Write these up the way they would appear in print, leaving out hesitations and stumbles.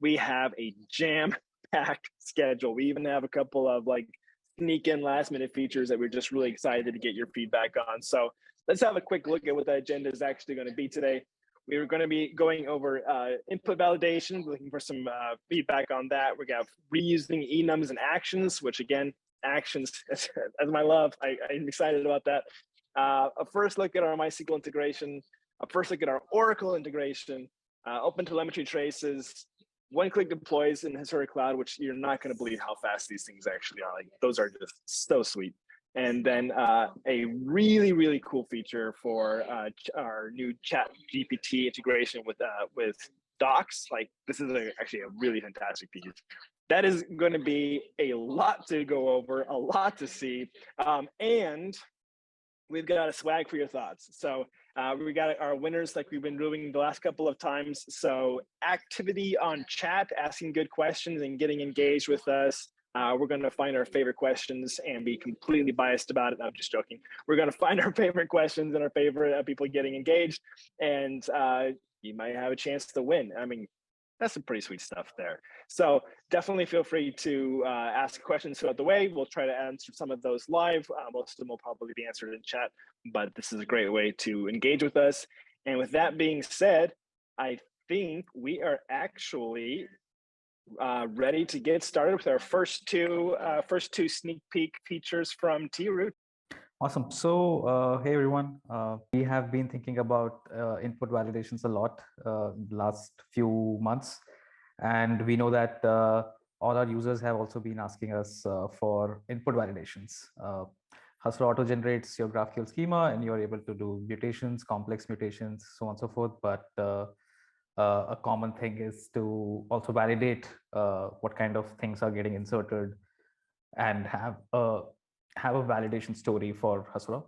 we have a jam-packed schedule. We even have a couple of like sneak in last minute features that we're just really excited to get your feedback on. So let's have a quick look at what the agenda is actually going to be today. We're going to be going over input validation, looking for some feedback on that. We're going to have reusing enums and actions, which again, actions as my love. I'm excited about that. A first look at our MySQL integration, a first look at our Oracle integration, OpenTelemetry traces, one-click deploys in Hasura Cloud, which you're not going to believe how fast these things actually are. Like, those are just so sweet. And then a really, really cool feature for our new ChatGPT integration with Docs. Like, this is actually a really fantastic piece. That is going to be a lot to go over, a lot to see, and we've got a swag for your thoughts. So we got our winners like we've been doing the last couple of times. So activity on chat, asking good questions and getting engaged with us. We're going to find our favorite questions and be completely biased about it. I'm just joking. We're going to find our favorite questions and our favorite people getting engaged. And you might have a chance to win. I mean, that's some pretty sweet stuff there. So definitely feel free to ask questions throughout the way. We'll try to answer some of those live. Most of them will probably be answered in chat, but this is a great way to engage with us. And with that being said, I think we are actually ready to get started with our first two sneak peek features from T-Root. Awesome. So, hey everyone, we have been thinking about input validations a lot last few months, and we know that all our users have also been asking us for input validations. Hasura auto generates your GraphQL schema, and you're able to do mutations, complex mutations, so on and so forth. But a common thing is to also validate what kind of things are getting inserted and have a validation story for Hasura.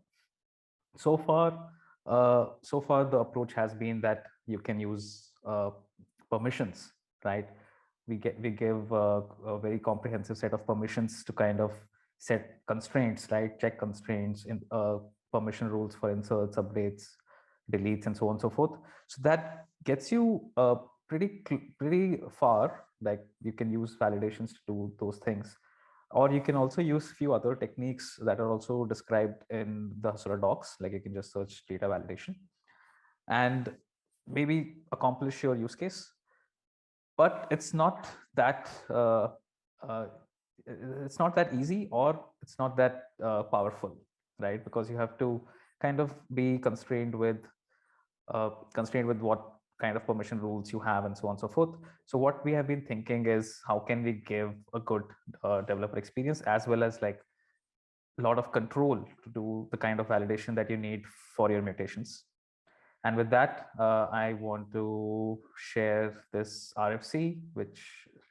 So far, the approach has been that you can use permissions, right? We give a very comprehensive set of permissions to kind of set constraints, right? Check constraints in permission rules for inserts, updates, deletes, and so on and so forth. So that gets you pretty far. Like, you can use validations to do those things. Or you can also use a few other techniques that are also described in the Hasura docs. Like, you can just search data validation and maybe accomplish your use case. But it's not that easy, or it's not that powerful, right? Because you have to kind of be constrained with what kind of permission rules you have and so on and so forth. So what we have been thinking is, how can we give a good developer experience as well as like a lot of control to do the kind of validation that you need for your mutations. And with that, I want to share this RFC, which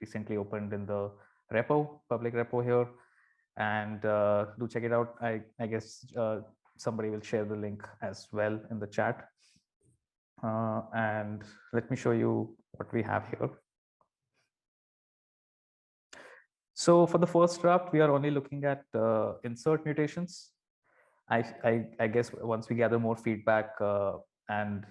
recently opened in the repo, public repo here, and do check it out. I guess somebody will share the link as well in the chat. And let me show you what we have here. So for the first draft, we are only looking at insert mutations. I guess once we gather more feedback and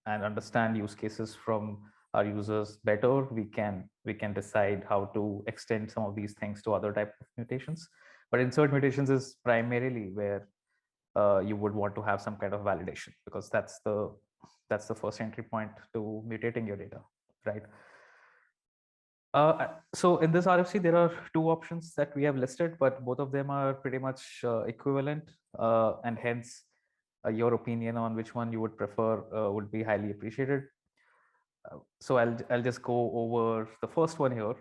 understand use cases from our users better, we can decide how to extend some of these things to other type of mutations. But insert mutations is primarily where you would want to have some kind of validation, because that's the first entry point to mutating your data, right? So in this RFC, there are two options that we have listed, but both of them are pretty much equivalent, and hence your opinion on which one you would prefer would be highly appreciated. So I'll just go over the first one here.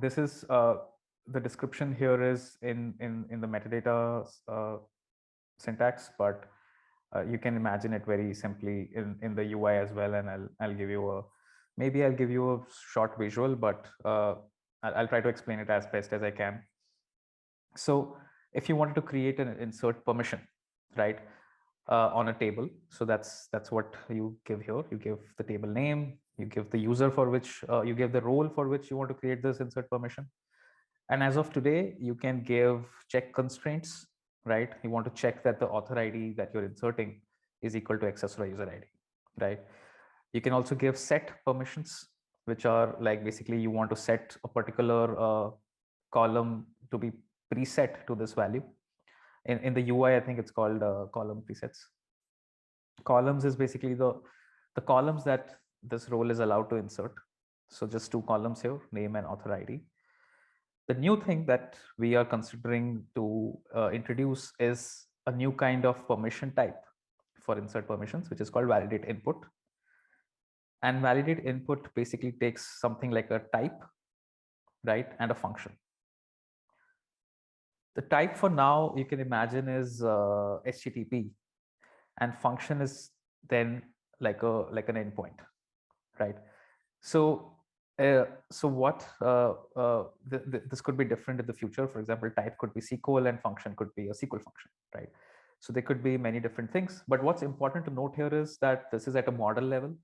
This is the description here is in the metadata syntax, but you can imagine it very simply in the UI as well. And I'll give you a short visual, but I'll try to explain it as best as I can. So if you wanted to create an insert permission, right, on a table, so that's what you give here. You give the table name, you give the user for which you give the role for which you want to create this insert permission. And as of today, you can give check constraints, right? You want to check that the author ID that you're inserting is equal to Hasura user ID, right? You can also give set permissions, which are like basically you want to set a particular column to be preset to this value. In the UI, I think it's called column presets. Columns is basically the columns that this role is allowed to insert. So just two columns here, name and author ID. The new thing that we are considering to introduce is a new kind of permission type for insert permissions, which is called validate input. And validate input basically takes something like a type, right, and a function. The type for now, you can imagine, is HTTP, and function is then like an endpoint, right? So this could be different in the future. For example, type could be SQL and function could be a SQL function, right? So there could be many different things. But what's important to note here is that this is at a model level.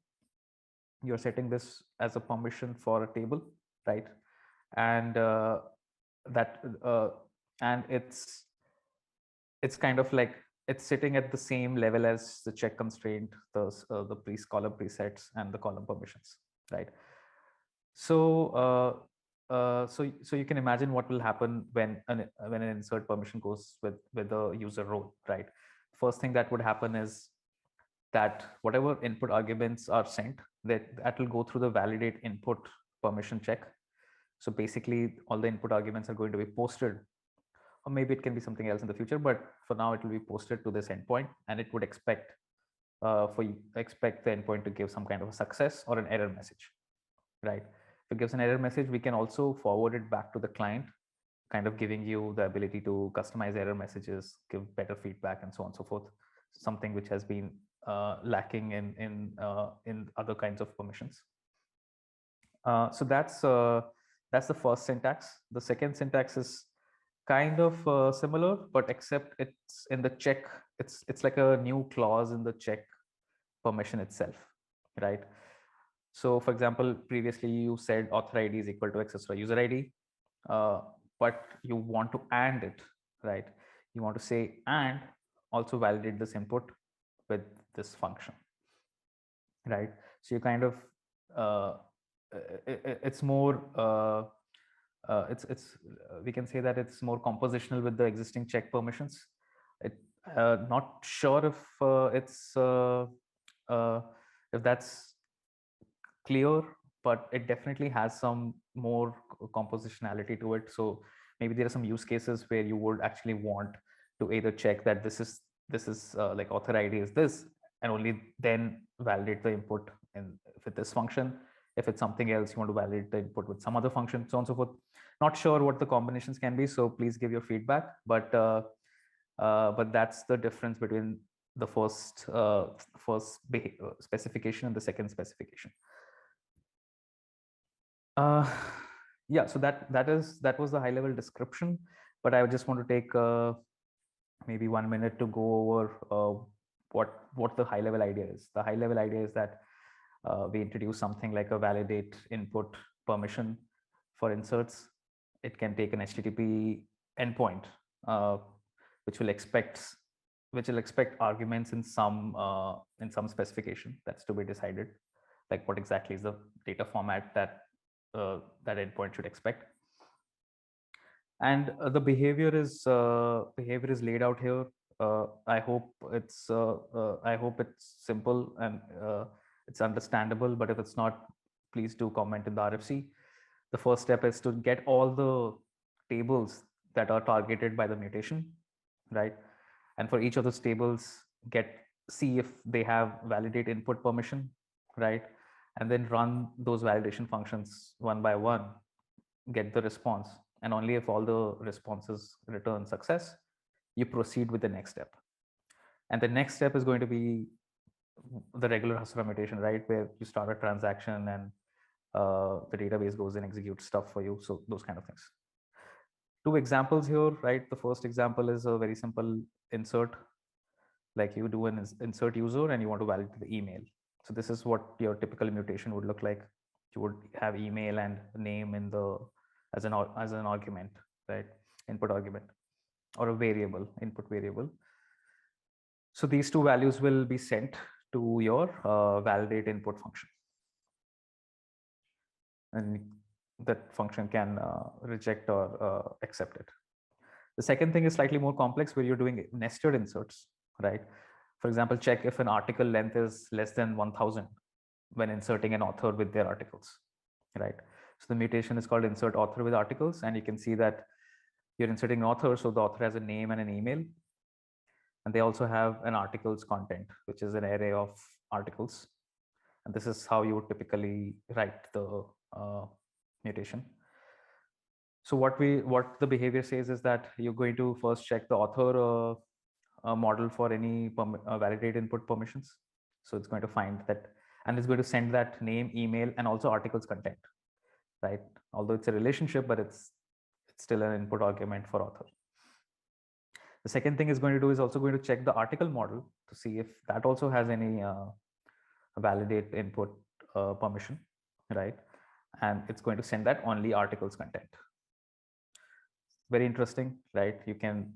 You're setting this as a permission for a table, right? And it's kind of like it's sitting at the same level as the check constraint, the column presets, and the column permissions, right? So so you can imagine what will happen when an insert permission goes with the user role, right? First thing that would happen is that whatever input arguments are sent, that will go through the validate input permission check. So basically, all the input arguments are going to be posted, or maybe it can be something else in the future, but for now it will be posted to this endpoint, and it would expect expect the endpoint to give some kind of a success or an error message, right? If it gives an error message, we can also forward it back to the client, kind of giving you the ability to customize error messages, give better feedback, and so on and so forth. Something which has been lacking in other kinds of permissions. So that's the first syntax. The second syntax is kind of similar, but except it's in the check. It's like a new clause in the check permission itself, right? So for example, previously you said author ID is equal to Hasura user ID, but you want to AND it, right? You want to say and also validate this input with this function, right? So you kind of it's more it's we can say that it's more compositional with the existing check permissions. It not sure if that's clear, but it definitely has some more compositionality to it. So maybe there are some use cases where you would actually want to either check that this is like author ID is this, and only then validate the input with this function. If it's something else, you want to validate the input with some other function, so on and so forth. Not sure what the combinations can be, so please give your feedback. But that's the difference between the first specification and the second specification. Yeah, so that was the high level description, but I just want to take maybe 1 minute to go over what the high level idea is. The high level idea is that we introduce something like a validate input permission for inserts. It can take an HTTP endpoint, which will expect arguments in some specification that's to be decided, like what exactly is the data format that that endpoint should expect. And the behavior is laid out here. I hope it's simple and it's understandable, but if it's not, please do comment in the RFC. The first step is to get all the tables that are targeted by the mutation, right? And for each of those tables, see if they have validate input permission, right? And then run those validation functions one by one, get the response, and only if all the responses return success, you proceed with the next step. And the next step is going to be the regular Hasura mutation, right, where you start a transaction and the database goes and executes stuff for you. So those kind of things. Two examples here, right? The first example is a very simple insert, like you do an insert user and you want to validate the email. So this is what your typical mutation would look like. You would have email and name in the as an argument, right? Input argument or a variable, input variable. So these two values will be sent to your validate input function. And that function can reject or accept it. The second thing is slightly more complex, where you're doing nested inserts, right? For example, check if an article length is less than 1000 when inserting an author with their articles, right? So the mutation is called insert author with articles, and you can see that you're inserting an author, so the author has a name and an email, and they also have an article's content, which is an array of articles. And this is how you would typically write the mutation. So what the behavior says is that you're going to first check the author model for any validate input permissions. So it's going to find that, and it's going to send that name, email, and also articles content, right? Although it's a relationship, but it's still an input argument for author. The second thing it's going to do is also going to check the article model to see if that also has any validate input permission, right? And it's going to send that only articles content. Very interesting, right? You can,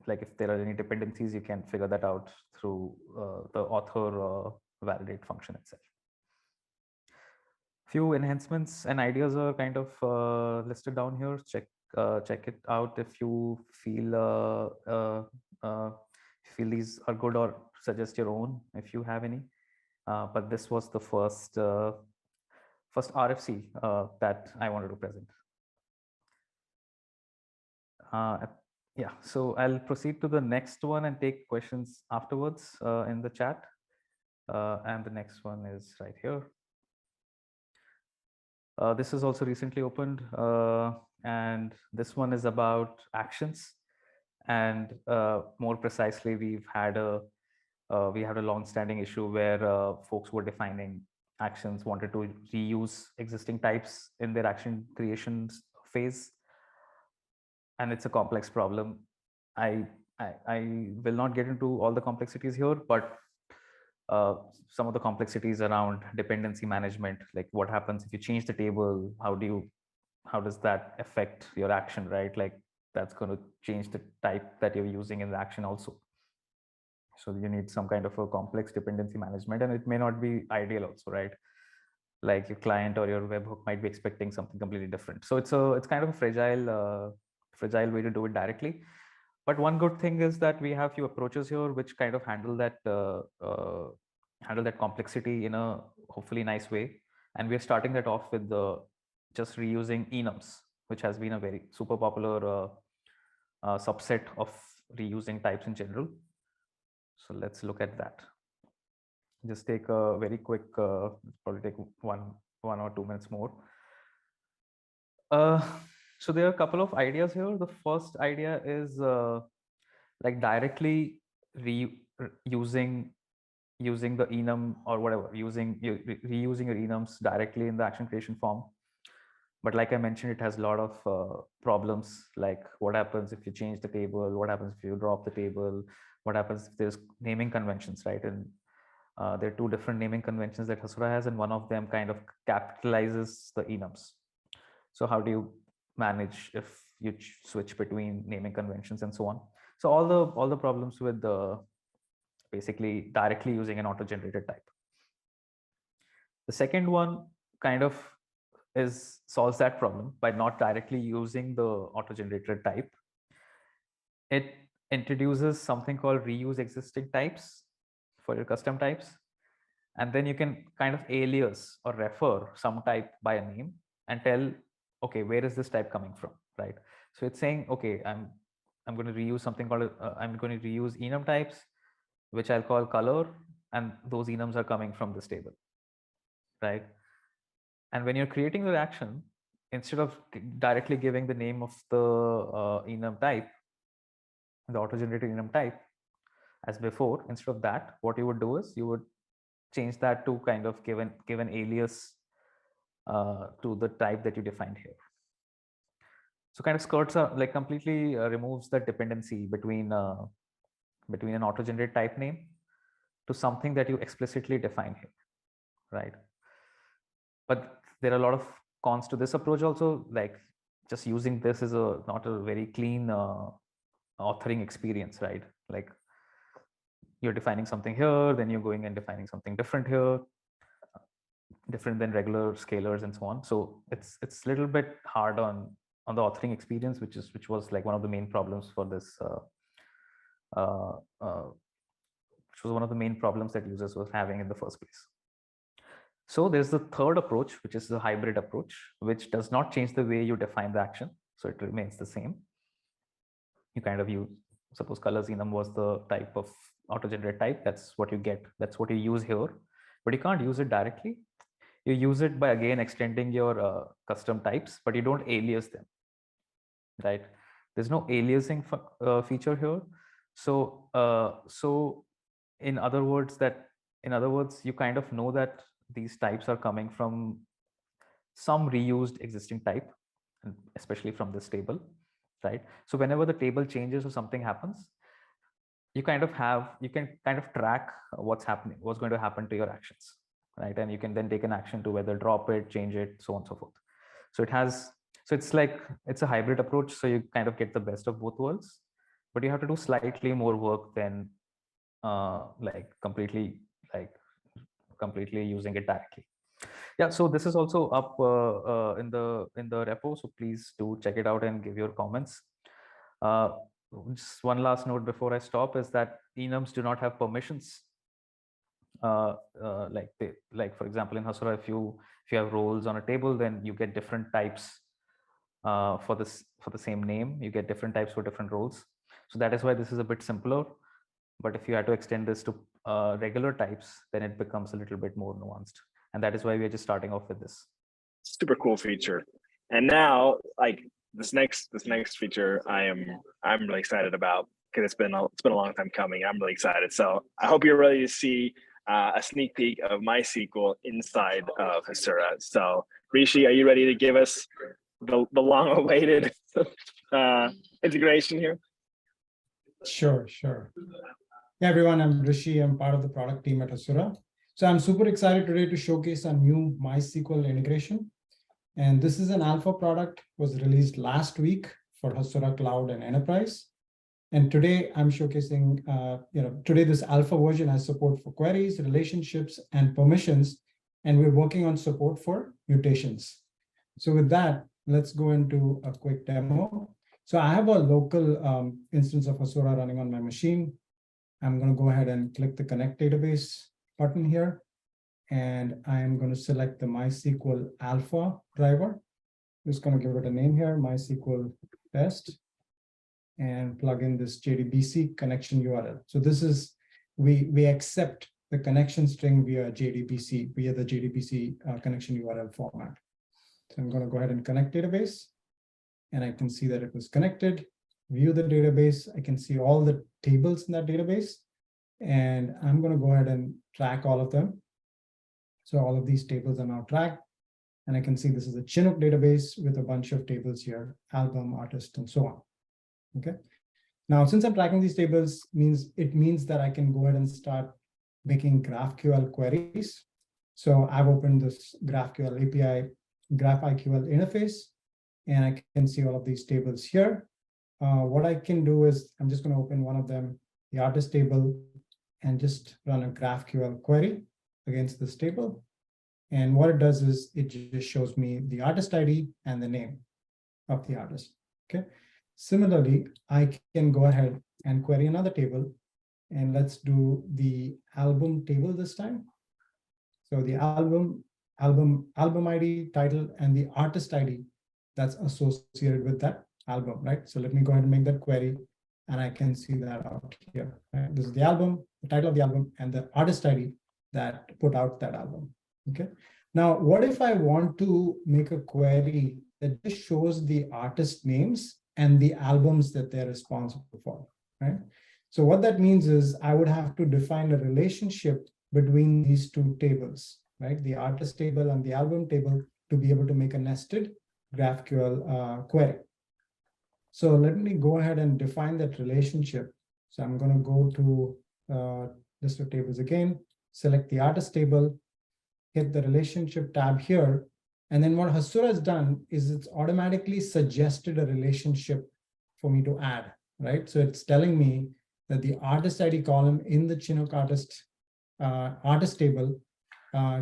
like, if there are any dependencies, you can figure that out through the author validate function itself. Few enhancements and ideas are kind of listed down here. Check it out if you feel these are good, or suggest your own if you have any. But this was the first RFC that I wanted to present. Yeah, so I'll proceed to the next one and take questions afterwards in the chat. And the next one is right here. This is also recently opened, and this one is about actions. And more precisely, we had a long-standing issue where folks were defining actions, wanted to reuse existing types in their action creation phase. And it's a complex problem. I will not get into all the complexities here, but some of the complexities around dependency management, like what happens if you change the table, how does that affect your action, right? Like that's going to change the type that you're using in the action also. So you need some kind of a complex dependency management, and it may not be ideal also, right? Like your client or your webhook might be expecting something completely different. So it's kind of a fragile way to do it directly. But one good thing is that we have few approaches here which kind of handle that complexity in a hopefully nice way. And we're starting that off with just reusing enums, which has been a very super popular subset of reusing types in general. So let's look at that. Just take a very quick, probably take one or 2 minutes more. So there are a couple of ideas here. The first idea is like directly using the enum or whatever, reusing your enums directly in the action creation form. But like I mentioned, it has a lot of problems, like what happens if you change the table, what happens if you drop the table, what happens if there's naming conventions, right? And there are two different naming conventions that Hasura has, and one of them kind of capitalizes the enums. So how do you manage if you switch between naming conventions and so on? So all the problems with basically directly using an auto-generated type. The second one kind of solves that problem by not directly using the auto-generated type. It introduces something called reuse existing types for your custom types. And then you can kind of alias or refer some type by a name and tell, okay, where is this type coming from, right? So it's saying, okay, I'm going to reuse something called, I'm going to reuse enum types, which I'll call color, and those enums are coming from this table, right? And when you're creating the action, instead of directly giving the name of the enum type, the auto-generated enum type, as before, instead of that, what you would do is you would change that to kind of give an alias to the type that you defined here. So kind of skirts are like completely removes the dependency between an auto-generated type name to something that you explicitly define here, right? But there are a lot of cons to this approach also. Like just using this is not a very clean authoring experience, right? Like you're defining something here, then you're going and defining something different here, different than regular scalars and so on. So it's a little bit hard on the authoring experience, which was like one of the main problems for this, which was one of the main problems that users were having in the first place. So there's the third approach, which is the hybrid approach, which does not change the way you define the action. So it remains the same. You kind of use, suppose colors enum was the type of auto-generate type. That's what you get. That's what you use here. But you can't use it directly. You use it by, again, extending your custom types, but you don't alias them, right? There's no aliasing feature here. So, so in other words, you kind of know that these types are coming from some reused existing type, especially from this table, right? So whenever the table changes or something happens, you can kind of track what's going to happen to your actions, right? And you can then take an action to whether drop it, change it, so on and so forth. So it's a hybrid approach. So you kind of get the best of both worlds, but you have to do slightly more work than completely using it directly. Yeah, so this is also up in the repo, so please do check it out and give your comments. Just one last note before I stop is that enums do not have permissions. Like for example, in Hasura, if you have roles on a table, then you get different types for the same name. You get different types for different roles. So that is why this is a bit simpler. But if you had to extend this to regular types, then it becomes a little bit more nuanced. And that is why we are just starting off with this. Super cool feature. And now, like this next feature, I'm really excited about, because it's been a long time coming. I'm really excited. So I hope you're ready to see a sneak peek of MySQL inside of Hasura. So Rishi, are you ready to give us the long-awaited integration here? Sure. Hey everyone, I'm Rishi. I'm part of the product team at Hasura. So I'm super excited today to showcase our new MySQL integration. And this is an alpha product, was released last week for Hasura Cloud and Enterprise. And today I'm showcasing, today this alpha version has support for queries, relationships, and permissions. And we're working on support for mutations. So with that, let's go into a quick demo. So I have a local instance of Hasura running on my machine. I'm going to go ahead and click the Connect Database button here. And I'm going to select the MySQL Alpha driver. Just going to give it a name here, MySQL test, and plug in this JDBC connection URL. So this is, we accept the connection string via the JDBC connection URL format. So I'm going to go ahead and connect database. And I can see that it was connected. View the database. I can see all the tables in that database. And I'm going to go ahead and track all of them. So all of these tables are now tracked. And I can see this is a Chinook database with a bunch of tables here, album, artist, and so on. Okay. Now, since I'm tracking these tables, it means that I can go ahead and start making GraphQL queries. So I've opened this GraphQL API, GraphQL interface, and I can see all of these tables here. What I can do is I'm just going to open one of them, the artist table, and just run a GraphQL query against this table. And what it does is it just shows me the artist ID and the name of the artist. Okay. Similarly, I can go ahead and query another table, and let's do the album table this time. So the album ID, title, and the artist ID that's associated with that album, right? So let me go ahead and make that query, and I can see that out here. Right? This is the album, the title of the album, and the artist ID that put out that album. Okay. Now, what if I want to make a query that just shows the artist names and the albums that they're responsible for, right? So what that means is I would have to define a relationship between these two tables, right? The artist table and the album table, to be able to make a nested GraphQL query. So let me go ahead and define that relationship. So I'm going to go to list of tables again, select the artist table, hit the relationship tab here. And then what Hasura has done is it's automatically suggested a relationship for me to add, right? So it's telling me that the artist ID column in the Chinook artist table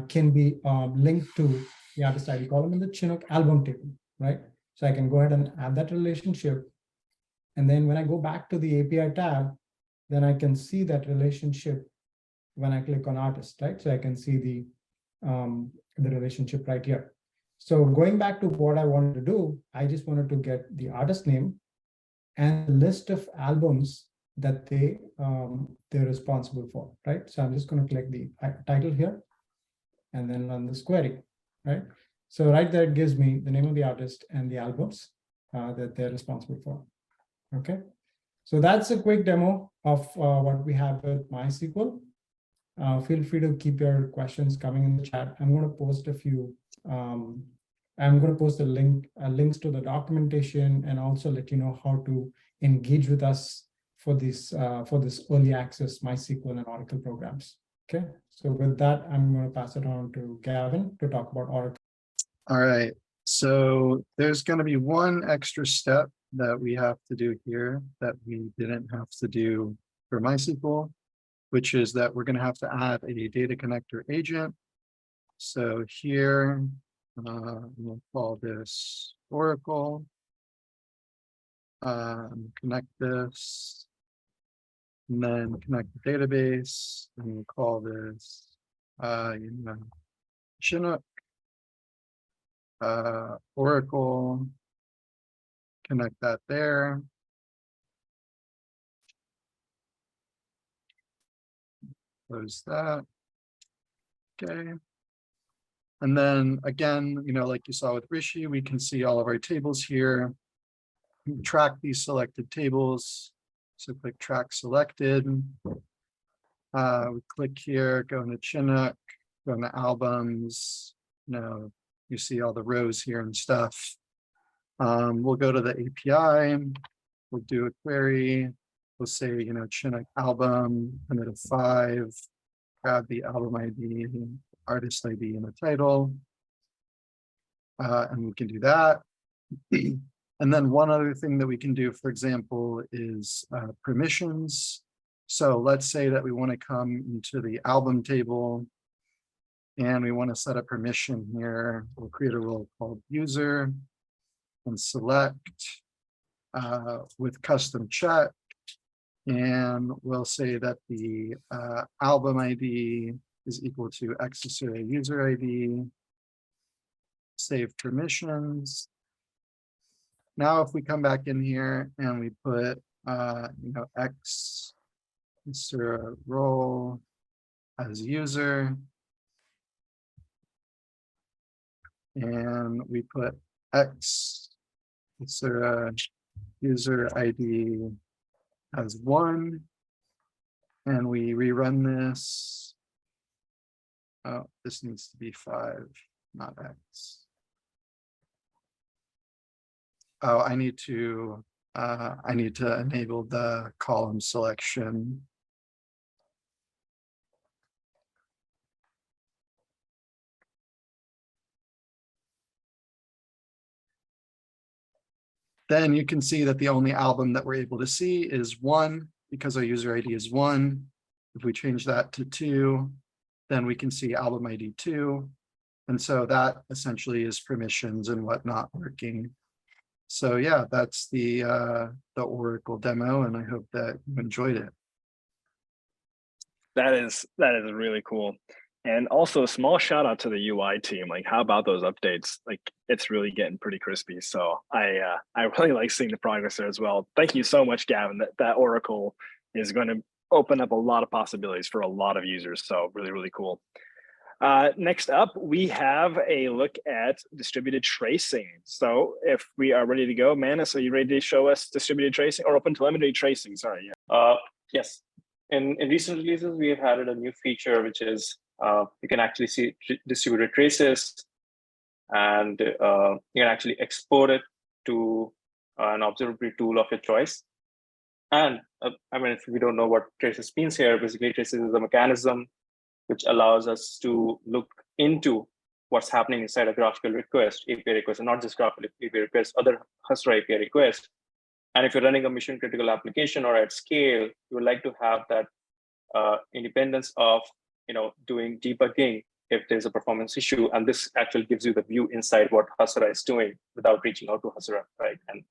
can be linked to the artist ID column in the Chinook album table, right? So I can go ahead and add that relationship. And then when I go back to the API tab, then I can see that relationship when I click on artist, right? So I can see the relationship right here. So going back to what I wanted to do, I just wanted to get the artist name and a list of albums that they're responsible for, right? So I'm just going to click the title here and then run this query, right? So right there, it gives me the name of the artist and the albums that they're responsible for. Okay, so that's a quick demo of what we have with MySQL. Feel free to keep your questions coming in the chat. I'm going to post a few. I'm going to post links to the documentation and also let you know how to engage with us for this early access MySQL and Oracle programs. Okay, so with that, I'm going to pass it on to Gavin to talk about Oracle. All right, so there's going to be one extra step that we have to do here that we didn't have to do for MySQL, which is that we're going to have to add a data connector agent. So here, we'll call this Oracle, connect this, and then connect the database, and we'll call this, Chinook, Oracle, connect that there. Close that. Okay. And then again, like you saw with Rishi, we can see all of our tables here. We can track these selected tables. So click track selected. We click here, go into Chinook, go into albums. You see all the rows here and stuff. We'll go to the API. We'll do a query. We'll say, Chinook album, commit of 5, grab the album ID, artist ID in the title. And we can do that. And then one other thing that we can do, for example, is permissions. So let's say that we want to come into the album table and we want to set a permission here. We'll create a role called user and select with custom check. And we'll say that the album ID is equal to Hasura user ID. Save permissions. Now, if we come back in here and we put, X Hasura role as user, and we put X Hasura user ID as 1, and we rerun this. Oh, this needs to be 5, not X. Oh, I need to enable the column selection. Then you can see that the only album that we're able to see is 1 because our user ID is 1. If we change that to 2, then we can see album ID 2. And so that essentially is permissions and whatnot working. So yeah, that's the Oracle demo, and I hope that you enjoyed it. That is really cool. And also a small shout out to the UI team. Like, how about those updates? Like, it's really getting pretty crispy. So I really like seeing the progress there as well. Thank you so much, Gavin. That Oracle is going to open up a lot of possibilities for a lot of users. So really, really cool. Next up, we have a look at distributed tracing. So if we are ready to go, Manis, are you ready to show us distributed tracing or OpenTelemetry tracing? Sorry. Yeah. Yes. In recent releases, we have added a new feature, which is you can actually see distributed traces, and you can actually export it to an observability tool of your choice. And I mean, if we don't know what traces means here, basically traces is a mechanism which allows us to look into what's happening inside a GraphQL request, API request, and not just GraphQL API request, other Hasura API request. And if you're running a mission critical application or at scale, you would like to have that independence of doing debugging if there's a performance issue. And this actually gives you the view inside what Hasura is doing without reaching out to Hasura, right? And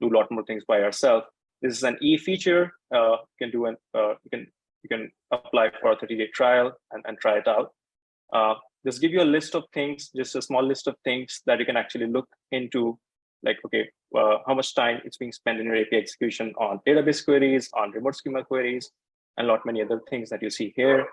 do a lot more things by yourself. This is an E feature. You can do you can apply for a 30-day trial and try it out. Just give you a list of things, just a small list of things that you can actually look into, like, okay, how much time it's being spent in your API execution on database queries, on remote schema queries, and a lot many other things that you see here.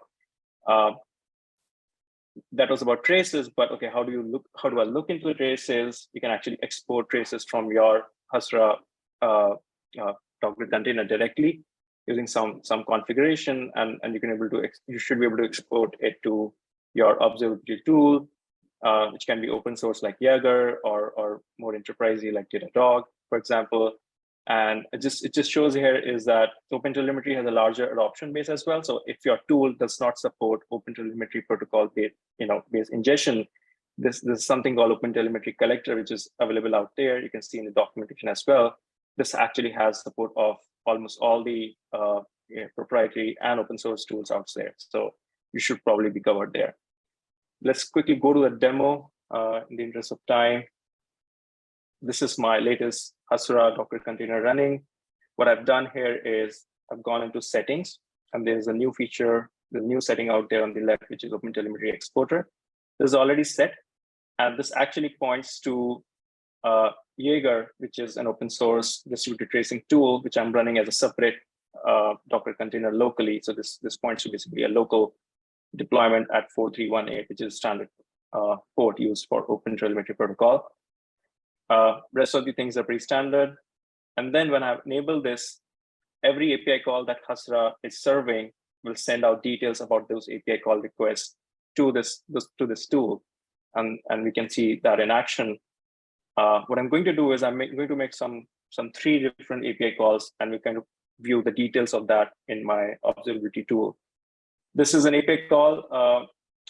That was about traces, but okay, how do I look into the traces? You can actually export traces from your Hasura Docker container directly using some configuration, and you should be able to export it to your observability tool, which can be open source like Jaeger or more enterprisey like Datadog, for example. And it just shows here is that OpenTelemetry has a larger adoption base as well. So if your tool does not support OpenTelemetry protocol based ingestion, this is something called OpenTelemetry collector, which is available out there. You can see in the documentation as well. This actually has support of almost all the proprietary and open source tools out there. So you should probably be covered there. Let's quickly go to the demo in the interest of time. This is my latest Hasura Docker container running. What I've done here is I've gone into settings, and there's a new feature, the new setting out there on the left, which is OpenTelemetry Exporter. This is already set, and this actually points to Jaeger, which is an open source distributed tracing tool, which I'm running as a separate Docker container locally. So this points to basically a local deployment at 4318, which is standard port used for OpenTelemetry protocol. Rest of the things are pretty standard. And then when I enable this, every API call that Hasura is serving will send out details about those API call requests to this tool. And we can see that in action. What I'm going to do is I'm going to make some 3 different API calls, and we kind of view the details of that in my observability tool. This is an API call.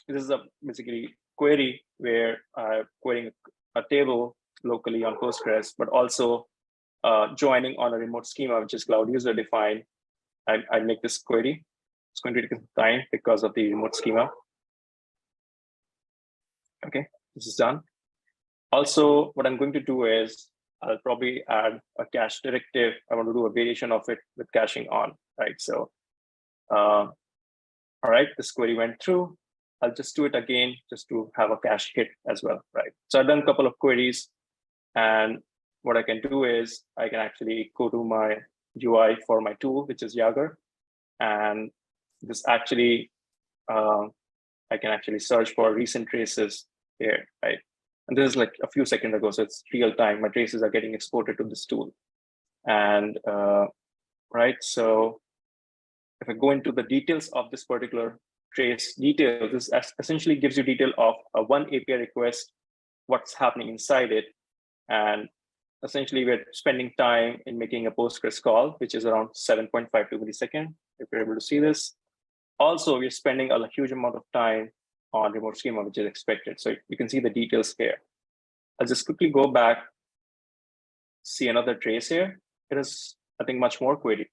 This is a basically query where I'm querying a table locally on Postgres, but also joining on a remote schema, which is cloud user defined. I make this query. It's going to take some time because of the remote schema. Okay, this is done. Also, what I'm going to do is I'll probably add a cache directive. I want to do a variation of it with caching on, right? So, all right, this query went through. I'll just do it again just to have a cache hit as well, right? So I've done a couple of queries, and what I can do is I can actually go to my UI for my tool, which is Jaeger, and this actually, I can actually search for recent traces here, right? And this is like a few seconds ago, so it's real time. My traces are getting exported to this tool. And right, so if I go into the details of this particular trace detail, this essentially gives you detail of one API request, what's happening inside it. And essentially we're spending time in making a Postgres call, which is around 7.52 milliseconds, if you're able to see this. Also, we're spending a huge amount of time on remote schema, which is expected. So you can see the details here. I'll just quickly go back, see another trace here. It is, I think, much more query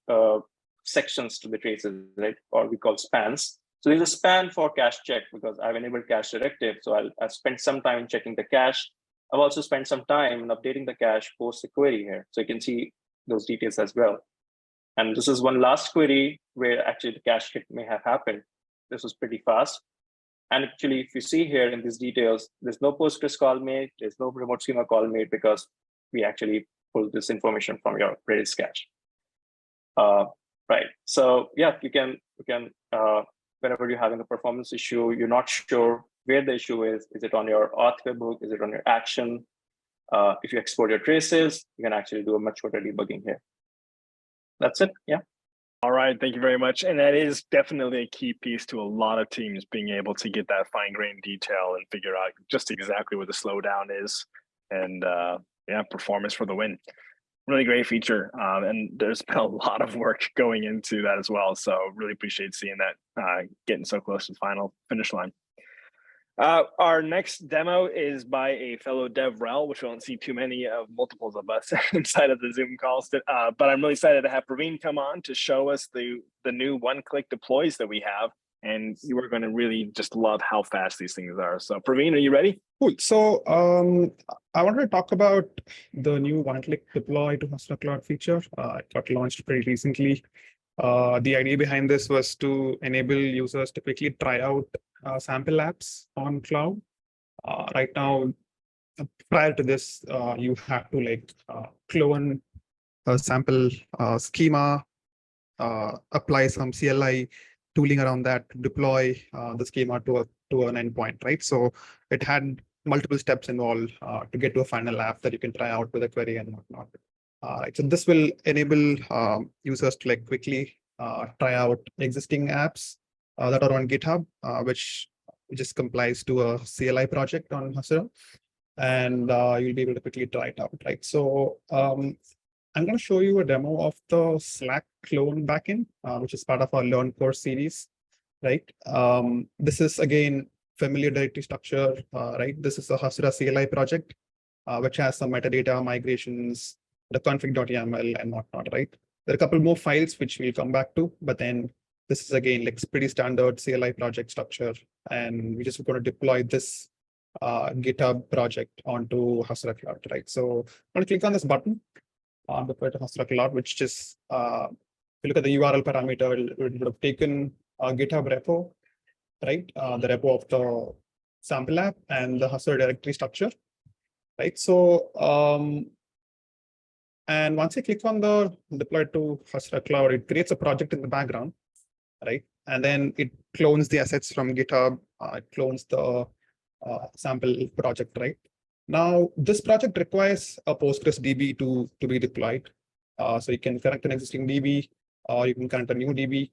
sections to the traces, right? Or we call spans. So there's a span for cache check because I've enabled cache directive. So I'll spend some time checking the cache. I've also spent some time in updating the cache post the query here. So you can see those details as well. And this is one last query where actually the cache hit may have happened. This was pretty fast. And actually, if you see here in these details, there's no Postgres call made, there's no remote schema call made because we actually pulled this information from your Redis cache. Right. So yeah, you can whenever you're having a performance issue, you're not sure where the issue is. Is it on your auth webhook? Is it on your action? If you export your traces, you can actually do a much better debugging here. That's it. Yeah. All right, thank you very much. And that is definitely a key piece to a lot of teams being able to get that fine-grained detail and figure out just exactly where the slowdown is. And yeah, performance for the win. Really great feature. And there's been a lot of work going into that as well. So really appreciate seeing that getting so close to the final finish line. Our next demo is by a fellow DevRel, which we don't see too many of multiples of us inside of the Zoom calls. But I'm really excited to have Praveen come on to show us the new one-click deploys that we have. And you are going to really just love how fast these things are. So Praveen, are you ready? Cool. So I wanted to talk about the new one-click deploy to Hasura Cloud feature. It got launched pretty recently. The idea behind this was to enable users to quickly try out sample apps on cloud. Right now, prior to this, you have to clone a sample schema, apply some CLI tooling around that, deploy the schema to an endpoint, right? So it had multiple steps involved to get to a final app that you can try out with a query and whatnot. Right, so this will enable users to quickly try out existing apps that are on GitHub, which just complies to a CLI project on Hasura, and you'll be able to quickly try it out, right? So I'm going to show you a demo of the Slack clone backend, which is part of our Learn course series, right? This is again familiar directory structure, right? This is a Hasura CLI project, which has some metadata migrations, the config.yaml and whatnot, right? There are a couple more files which we'll come back to, but then this is again pretty standard CLI project structure, and we're just going to deploy this GitHub project onto Hasura Cloud, right? So I'm going to click on this button on the Hasura Cloud, which just if you look at the URL parameter, it would have taken a GitHub repo, right? The repo of the sample app and the Hasura directory structure, right? So and once you click on the deploy to Hasura Cloud, it creates a project in the background, right? And then it clones the assets from GitHub. It clones the sample project, right? Now, this project requires a Postgres DB to be deployed. So you can connect an existing DB, or you can connect a new DB.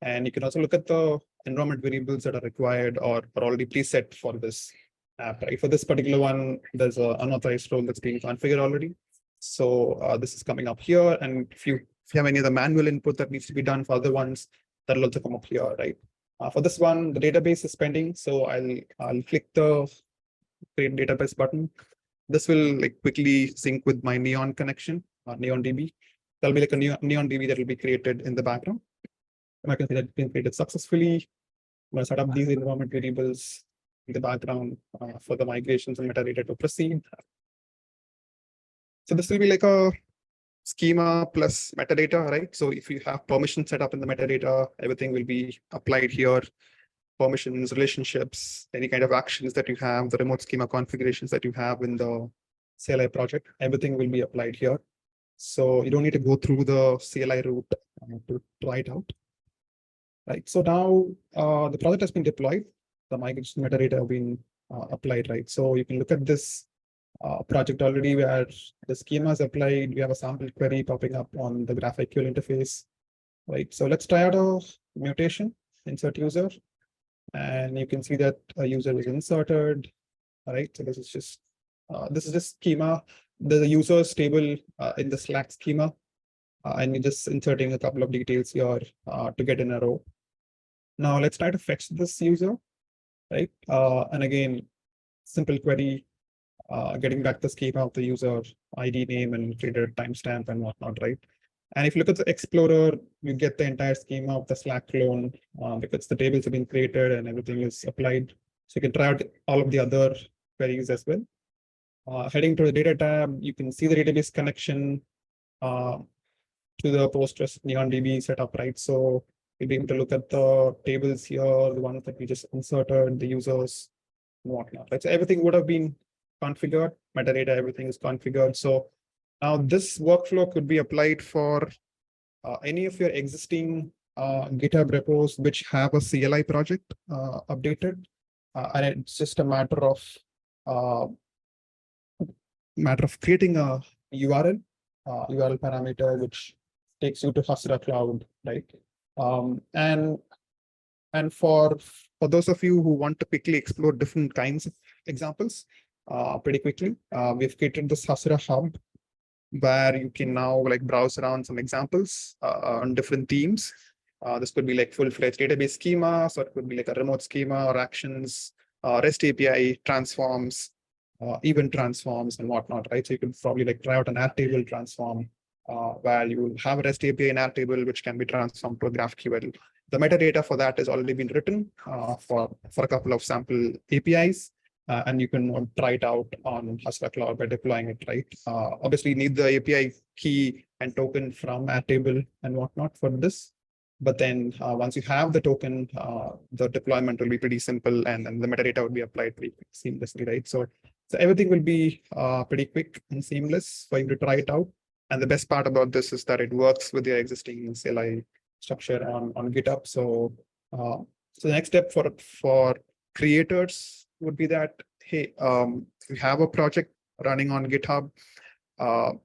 And you can also look at the environment variables that are required or are already preset for this app, right? For this particular one, there's an unauthorized role that's being configured already. So this is coming up here. And if you have any other manual input that needs to be done for other ones, that'll also come up here, right? For this one, the database is pending. So I'll click the create database button. This will quickly sync with my Neon connection, Neon DB. There'll be a Neon DB that will be created in the background. And I can see that it's been created successfully. I'm going to set up these environment variables in the background for the migrations and metadata to proceed. So this will be a schema plus metadata, right? So if you have permissions set up in the metadata, everything will be applied here. Permissions, relationships, any kind of actions that you have, the remote schema configurations that you have in the CLI project, everything will be applied here. So you don't need to go through the CLI route to try it out. Right. So now the project has been deployed. The migration metadata have been applied, right? So you can look at this project already where the schema is applied. We have a sample query popping up on the GraphQL interface, right? So let's try out a mutation, insert user. And you can see that a user is inserted, right? So this is just schema. There's a users table in the Slack schema, and you're just inserting a couple of details here to get in a row. Now let's try to fetch this user, right? And again, simple query, getting back the schema of the user, ID, name, and created timestamp and whatnot, right? And if you look at the Explorer, you get the entire schema of the Slack clone because the tables have been created and everything is applied. So you can try out all of the other queries as well. Heading to the data tab, you can see the database connection to the Postgres Neon DB setup, right? So you'll be able to look at the tables here, the ones that we just inserted, the users, and whatnot. Right? So everything would have been configured, metadata, everything is configured. So now this workflow could be applied for any of your existing GitHub repos which have a CLI project updated, and it's just a matter of creating a URL parameter which takes you to Hasura Cloud, right? And for those of you who want to quickly explore different kinds of examples pretty quickly, we've created this Hasura Hub where you can now browse around some examples on different themes. This could be full-fledged database schema, so it could be a remote schema or actions, REST API transforms, event transforms and whatnot, right? So you could probably like try out an Airtable transform where you will have a REST API in Airtable, which can be transformed to a GraphQL. The metadata for that has already been written for a couple of sample APIs. And you can try it out on Hasura Cloud by deploying it, right? Obviously, you need the API key and token from Airtable and whatnot for this. But then once you have the token, the deployment will be pretty simple, and then the metadata would be applied pretty seamlessly, right? So everything will be pretty quick and seamless for you to try it out. And the best part about this is that it works with your existing CLI structure on GitHub. So the next step for creators would be that, hey, we have a project running on GitHub,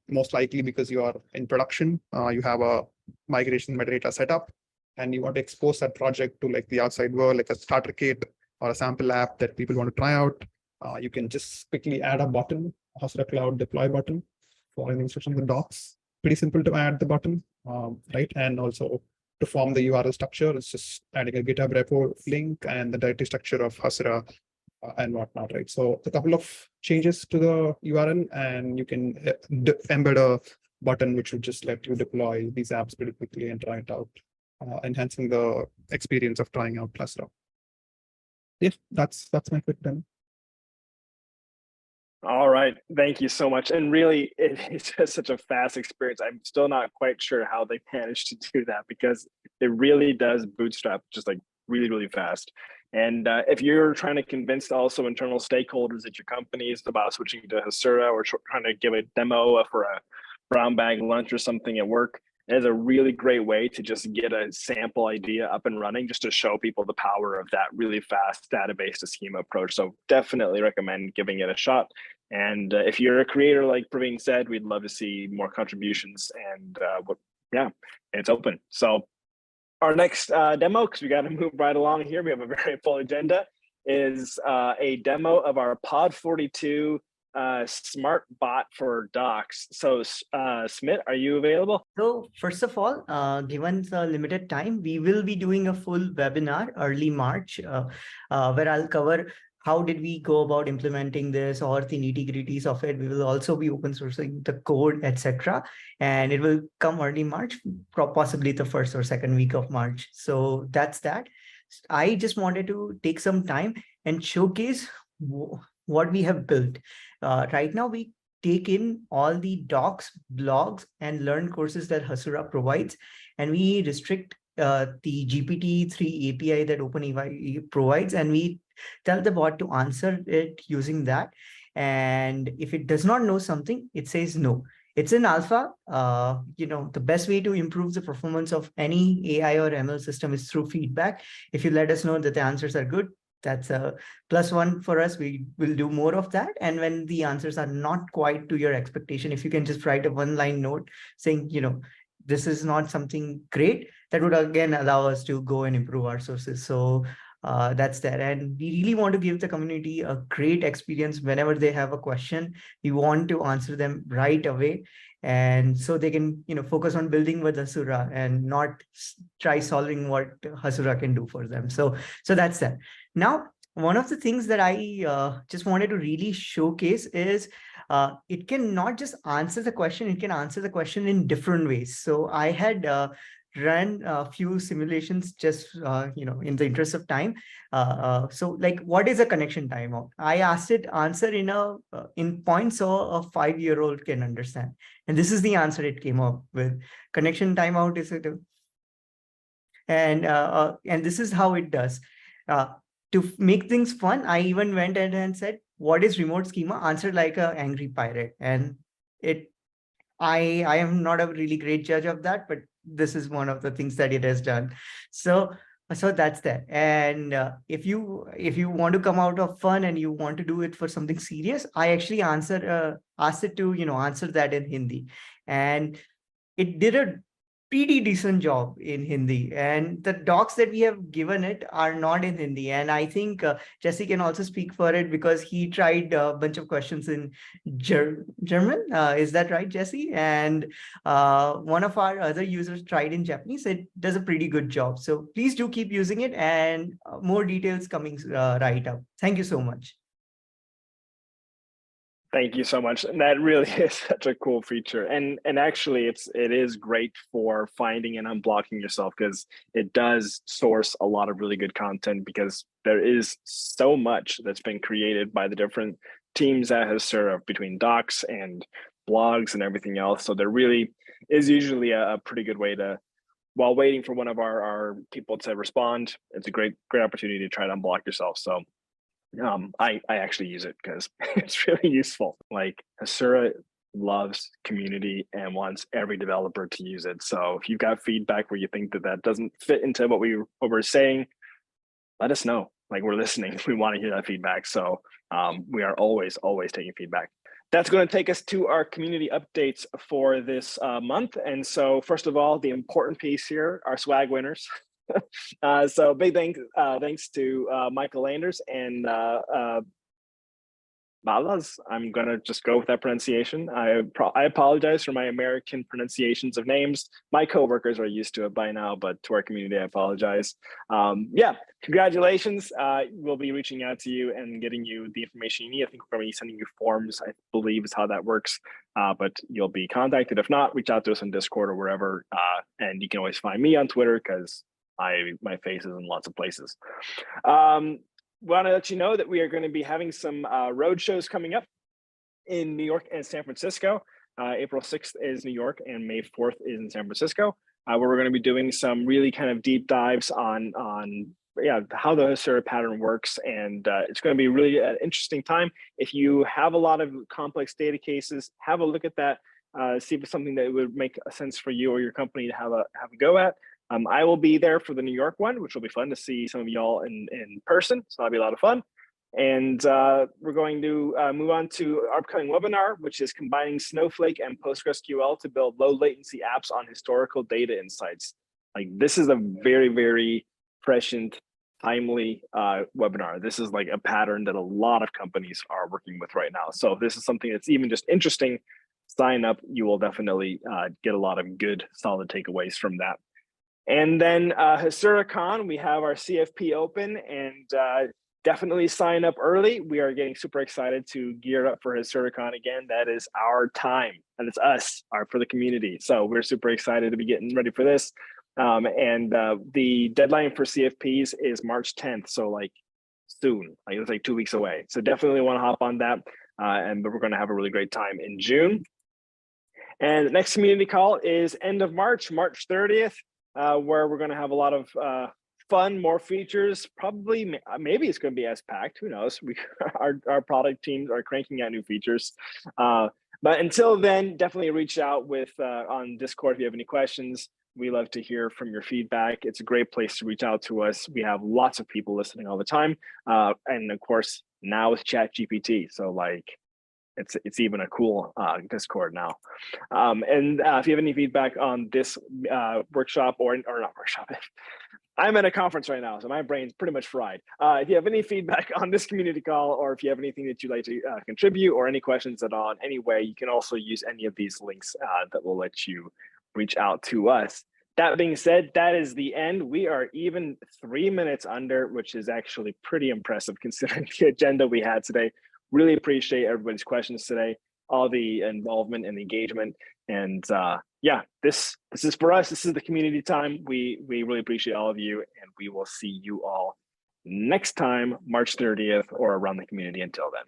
most likely because you are in production, you have a migration metadata setup, and you want to expose that project to like the outside world, like a starter kit or a sample app that people want to try out. You can just quickly add a button, Hasura Cloud deploy button, following the instructions in docs. Pretty simple to add the button, right? And also to form the URL structure, it's just adding a GitHub repo link and the directory structure of Hasura and whatnot, right? So a couple of changes to the URL, and you can embed a button which would just let you deploy these apps pretty quickly and try it out, enhancing the experience of trying out Hasura. Yeah, that's my quick demo. All right, thank you so much. And really, it's just such a fast experience. I'm still not quite sure how they managed to do that, because it really does bootstrap just like really, really fast. And if you're trying to convince also internal stakeholders at your companies about switching to Hasura, or trying to give a demo for a brown bag lunch or something at work, it is a really great way to just get a sample idea up and running, just to show people the power of that really fast database to schema approach. So definitely recommend giving it a shot. And if you're a creator, like Praveen said, we'd love to see more contributions. And yeah, it's open. So our next demo, because we got to move right along here, we have a very full agenda, is a demo of our Pod42 smart bot for docs. So Smit, are you available? So first of all, given the limited time, we will be doing a full webinar early March, where I'll cover how did we go about implementing this, or the nitty-gritties of it. We will also be open sourcing the code, etc. And it will come early March, possibly the first or second week of March. So that's that. I just wanted to take some time and showcase what we have built. Right now, we take in all the docs, blogs, and learn courses that Hasura provides, and we restrict the GPT-3 API that OpenAI provides, and we tell the bot to answer it using that. And if it does not know something, it says no. It's in alpha. The best way to improve the performance of any AI or ML system is through feedback. If you let us know that the answers are good, that's a +1 for us. We will do more of that. And when the answers are not quite to your expectation, if you can just write a one-line note saying, this is not something great, that would again allow us to go and improve our sources. So that's that. And we really want to give the community a great experience. Whenever they have a question, we want to answer them right away. And so they can, focus on building with Hasura and not try solving what Hasura can do for them. So that's that. Now, one of the things that I just wanted to really showcase is it can not just answer the question, it can answer the question in different ways. So I had run a few simulations just, in the interest of time. So like, what is a connection timeout? I asked it answer in points so a 5-year-old can understand. And this is the answer it came up with. Connection timeout is it? And this is how it does. To make things fun, I even went ahead and said, what is remote schema? Answered like an angry pirate. And I am not a really great judge of that, but this is one of the things that it has done. So that's that. And if you want to come out of fun and you want to do it for something serious, I actually asked it to answer that in Hindi, and it did a pretty decent job in Hindi, and the docs that we have given it are not in Hindi. And I think Jesse can also speak for it because he tried a bunch of questions in German. Is that right, Jesse? And one of our other users tried in Japanese. It does a pretty good job. So please do keep using it, and more details coming right up. Thank you so much. Thank you so much. And that really is such a cool feature. And actually it is great for finding and unblocking yourself, because it does source a lot of really good content, because there is so much that's been created by the different teams at Hasura between docs and blogs and everything else. So there really is usually a pretty good way to, while waiting for one of our people to respond, it's a great opportunity to try to unblock yourself. So I actually use it because it's really useful. Like, Hasura loves community and wants every developer to use it. So if you've got feedback where you think that doesn't fit into what we're saying, let us know. Like, we're listening. We want to hear that feedback. So we are always taking feedback. That's going to take us to our community updates for this month. And so first of all, the important piece here, our swag winners. So big thanks to Michael Landers and Balas. I'm gonna just go with that pronunciation. I apologize for my American pronunciations of names. My coworkers are used to it by now, but to our community, I apologize. Yeah, congratulations. We'll be reaching out to you and getting you the information you need. I think we're gonna be sending you forms, I believe is how that works. But you'll be contacted. If not, reach out to us on Discord or wherever. And you can always find me on Twitter, because my face is in lots of places. Want to let you know that we are going to be having some road shows coming up in New York and San Francisco. April 6th is New York and May 4th is in San Francisco, where we're going to be doing some really kind of deep dives on how the Hasura pattern works. And it's going to be really an interesting time. If you have a lot of complex data cases, have a look at that, see if it's something that would make sense for you or your company to have a go at. I will be there for the New York one, which will be fun to see some of y'all in person. So that'll be a lot of fun. And we're going to move on to our upcoming webinar, which is combining Snowflake and PostgreSQL to build low latency apps on historical data insights. Like, this is a very, very prescient, timely webinar. This is like a pattern that a lot of companies are working with right now. So if this is something that's even just interesting, sign up. You will definitely get a lot of good, solid takeaways from that. And then HasuraCon, we have our CFP open, and definitely sign up early. We are getting super excited to gear up for HasuraCon again. That is our time, and it's us, for the community. So we're super excited to be getting ready for this. And the deadline for CFPs is March 10th. So like soon, like it's like 2 weeks away. So definitely want to hop on that. And we're going to have a really great time in June. And the next community call is end of March, March 30th. Where we're going to have a lot of fun, more features. Probably, maybe it's going to be as packed. Who knows? Our product teams are cranking out new features. But until then, definitely reach out on Discord if you have any questions. We love to hear from your feedback. It's a great place to reach out to us. We have lots of people listening all the time, and of course now with ChatGPT. So like, it's even a cool Discord now. And if you have any feedback on this workshop or not workshop, I'm at a conference right now, so my brain's pretty much fried. If you have any feedback on this community call, or if you have anything that you'd like to contribute, or any questions at all in any way, you can also use any of these links that will let you reach out to us. That being said, that is the end. We are even 3 minutes under, which is actually pretty impressive considering the agenda we had today. Really appreciate everybody's questions today, all the involvement and engagement. And yeah, this is for us. This is the community time. We really appreciate all of you, and we will see you all next time, March 30th, or around the community. Until then.